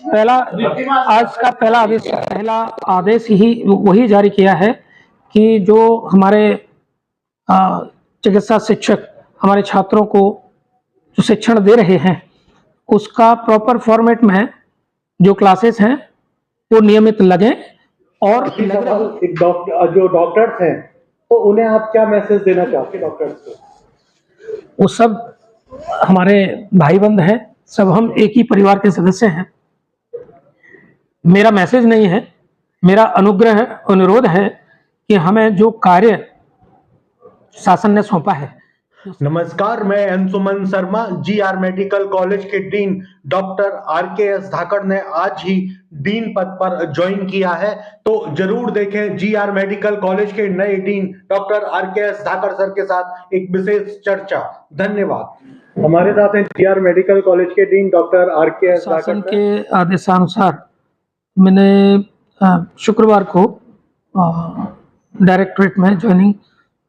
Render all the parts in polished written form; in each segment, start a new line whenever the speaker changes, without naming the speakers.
पहला आज का पहला आदेश ही वही जारी किया है कि जो हमारे चिकित्सा शिक्षक हमारे छात्रों को जो शिक्षण दे रहे हैं उसका प्रॉपर फॉर्मेट में जो क्लासेस हैं वो नियमित लगें। और
जो डॉक्टर्स हैं तो उन्हें आप क्या मैसेज देना चाहते हैं डॉक्टर्स को?
वो सब हमारे भाई बंद हैं, सब हम एक ही परिवार के सदस्य हैं। मेरा मैसेज नहीं है, मेरा अनुरोध है कि हमें जो कार्य शासन ने सौंपा है।
नमस्कार, मैं Anshuman Sharma. GR medical college के डीन डॉक्टर RKS धाकड़ ने आज ही डीन पद पर ज्वाइन किया है, तो जरूर देखें जीआर मेडिकल कॉलेज के नए डीन डॉक्टर RKS धाकड़ सर के साथ एक विशेष चर्चा। धन्यवाद। हमारे साथ हैं जीआर मेडिकल कॉलेज के डीन डॉक्टर RKS धाकड़।
शासन के आदेशानुसार मैंने शुक्रवार को डायरेक्टरेट में ज्वाइनिंग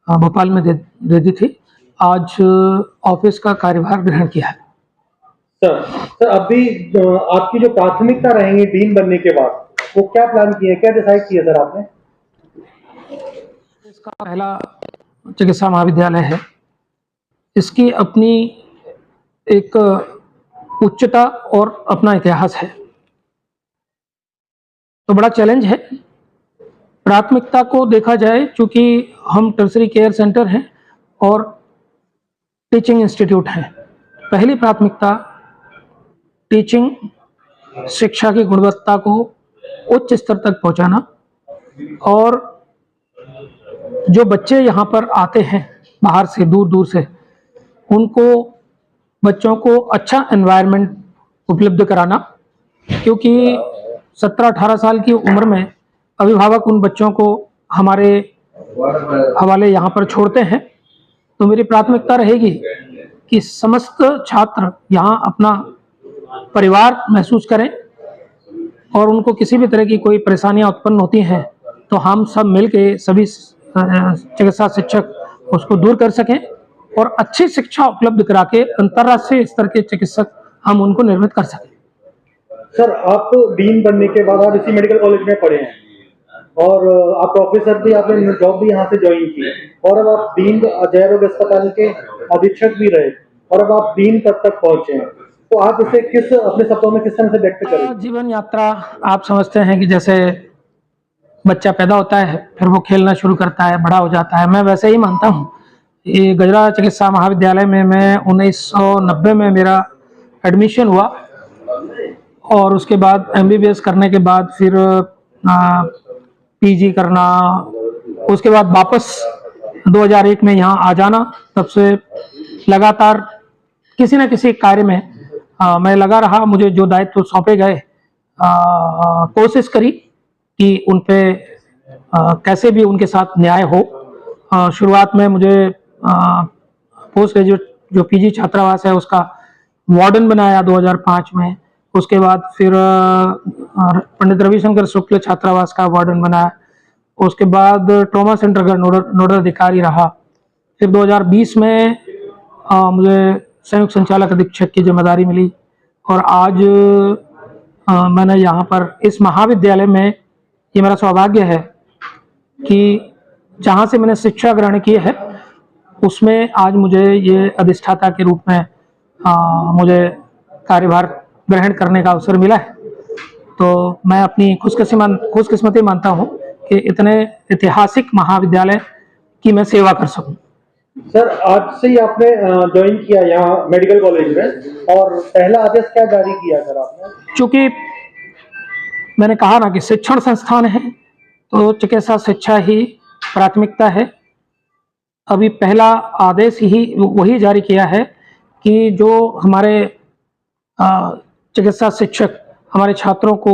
भोपाल में दे दी थी। आज ऑफिस का कार्यभार ग्रहण किया है।
सर अभी आपकी जो प्राथमिकता रहेंगी डीन बनने के बाद वो क्या प्लान किए, क्या डिसाइड किया सर आपने?
इसका पहला चिकित्सा महाविद्यालय है, इसकी अपनी एक उच्चता और अपना इतिहास है, तो बड़ा चैलेंज है। प्राथमिकता को देखा जाए, चूंकि हम टर्सरी केयर सेंटर हैं और टीचिंग इंस्टीट्यूट है, पहली प्राथमिकता टीचिंग शिक्षा की गुणवत्ता को उच्च स्तर तक पहुंचाना, और जो बच्चे यहाँ पर आते हैं बाहर से दूर दूर से, उनको बच्चों को अच्छा एनवायरनमेंट उपलब्ध कराना, क्योंकि 17-18 साल की उम्र में अभिभावक उन बच्चों को हमारे हवाले यहाँ पर छोड़ते हैं। तो मेरी प्राथमिकता रहेगी कि समस्त छात्र यहाँ अपना परिवार महसूस करें, और उनको किसी भी तरह की कोई परेशानियाँ उत्पन्न होती हैं तो हम सब मिलके सभी चिकित्सा शिक्षक उसको दूर कर सकें और अच्छी शिक्षा उपलब्ध करा के अंतर्राष्ट्रीय स्तर के चिकित्सक हम उनको निर्मित कर सकें।
सर आप डीन बनने के बाद आप इसी मेडिकल कॉलेज में पढ़े हैं और आप प्रोफेसर भी, आपने जॉब भी यहाँ से ज्वाइन की, और अब आप डीन जय रोग अस्पताल के अधीक्षक भी रहे और अब आप डीन पद तक पहुंचे हैं, तो आप इसे अपने शब्दों में किस तरह से व्यक्त करें?
जीवन यात्रा आप समझते हैं कि जैसे बच्चा पैदा होता है, फिर वो खेलना शुरू करता है, बड़ा हो जाता है, मैं वैसे ही मानता हूँ। ये गजरा चिकित्सा महाविद्यालय में मैं 1990 में मेरा एडमिशन हुआ, और उसके बाद MBBS करने के बाद फिर PG करना, उसके बाद वापस 2001 में यहाँ आ जाना। तब से लगातार किसी न किसी कार्य में मैं लगा रहा। मुझे जो दायित्व सौंपे गए, कोशिश करी कि उन पे कैसे भी उनके साथ न्याय हो। शुरुआत में मुझे पोस्ट ग्रेजुएट जो PG छात्रावास है उसका वार्डन बनाया 2005 में। उसके बाद फिर पंडित रविशंकर शुक्ल छात्रावास का वार्डन बनाया। उसके बाद ट्रॉमा सेंटर का नोडल अधिकारी रहा। फिर 2020 में मुझे संयुक्त संचालक अधीक्षक की जिम्मेदारी मिली, और आज मैंने यहाँ पर इस महाविद्यालय में, ये मेरा सौभाग्य है कि जहाँ से मैंने शिक्षा ग्रहण की है उसमें आज मुझे ये अधिष्ठाता के रूप में मुझे कार्यभार ग्रहण करने का अवसर मिला है। तो मैं अपनी खुशकिस्मती मानता हूँ कि इतने ऐतिहासिक महाविद्यालय की मैं सेवा कर सकूं।
सर आज से ही आपने ज्वाइन किया यहाँ मेडिकल कॉलेज में, और पहला आदेश क्या जारी किया सर आपने?
चूंकि मैंने कहा ना कि शिक्षण संस्थान है, तो चिकित्सा शिक्षा ही प्राथमिकता है। अभी पहला आदेश ही वही जारी किया है कि जो हमारे चिकित्सा शिक्षक हमारे छात्रों को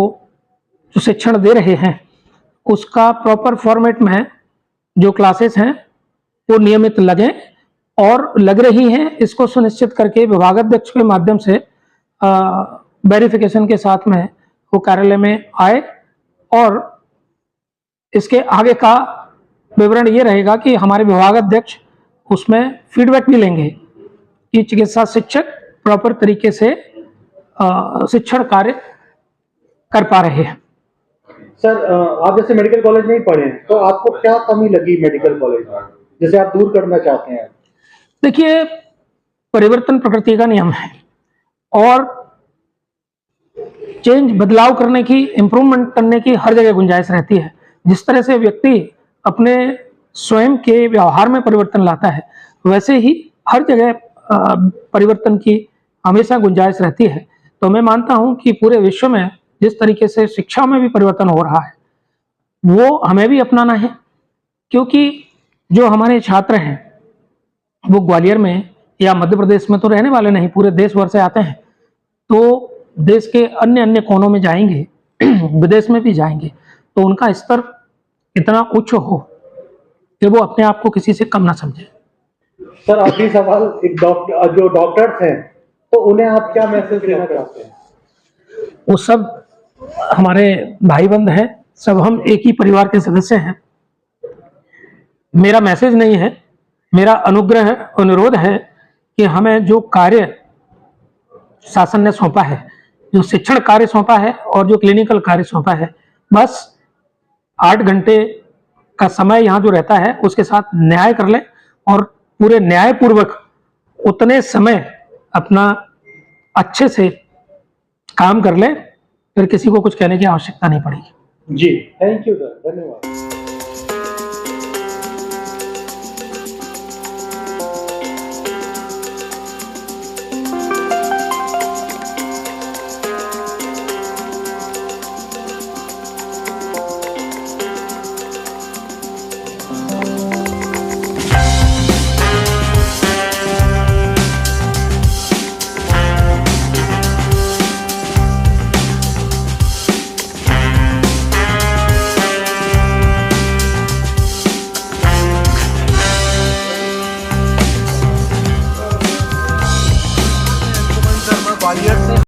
जो शिक्षण दे रहे हैं उसका प्रॉपर फॉर्मेट में जो क्लासेस हैं वो नियमित लगें, और लग रही हैं इसको सुनिश्चित करके विभागाध्यक्ष के माध्यम से वेरिफिकेशन के साथ में वो कार्यालय में आए। और इसके आगे का विवरण ये रहेगा कि हमारे विभागाध्यक्ष उसमें फीडबैक भी लेंगे कि चिकित्सा शिक्षक प्रॉपर तरीके से शिक्षण कार्य कर पा रहे हैं।
सर आप जैसे मेडिकल कॉलेज नहीं पढ़े हैं, तो आपको क्या कमी लगी मेडिकल कॉलेज में जैसे आप दूर करना चाहते हैं?
देखिए, परिवर्तन प्रकृति का नियम है और चेंज, बदलाव करने की, इम्प्रूवमेंट करने की हर जगह गुंजाइश रहती है। जिस तरह से व्यक्ति अपने स्वयं के व्यवहार में परिवर्तन लाता है, वैसे ही हर जगह परिवर्तन की हमेशा गुंजाइश रहती है। तो मैं मानता हूं कि पूरे विश्व में जिस तरीके से शिक्षा में भी परिवर्तन हो रहा है, वो हमें भी अपनाना है, क्योंकि जो हमारे छात्र हैं वो ग्वालियर में या मध्य प्रदेश में तो रहने वाले नहीं, पूरे देश भर से आते हैं। तो देश के अन्य अन्य कोनों में जाएंगे, विदेश में भी जाएंगे, तो उनका स्तर इतना उच्च हो कि वो अपने आप को किसी से कम ना समझे।
सर आखिरी सवाल, एक डॉक्टर, जो डॉक्टर्स हैं, तो उन्हें आप क्या मैसेज देना चाहते हैं?
वो सब हमारे भाई बंद हैं, सब हम एक ही परिवार के सदस्य हैं। मेरा मैसेज नहीं है, मेरा अनुग्रह, अनुरोध है कि हमें जो कार्य शासन ने सौंपा है, जो शिक्षण कार्य सौंपा है और जो क्लिनिकल कार्य सौंपा है, बस 8 घंटे का समय यहाँ जो रहता है उसके साथ न्याय कर ले और पूरे न्यायपूर्वक उतने समय अपना अच्छे से काम कर ले, फिर किसी को कुछ कहने की आवश्यकता नहीं पड़ेगी।
जी, थैंक यू सर, धन्यवाद।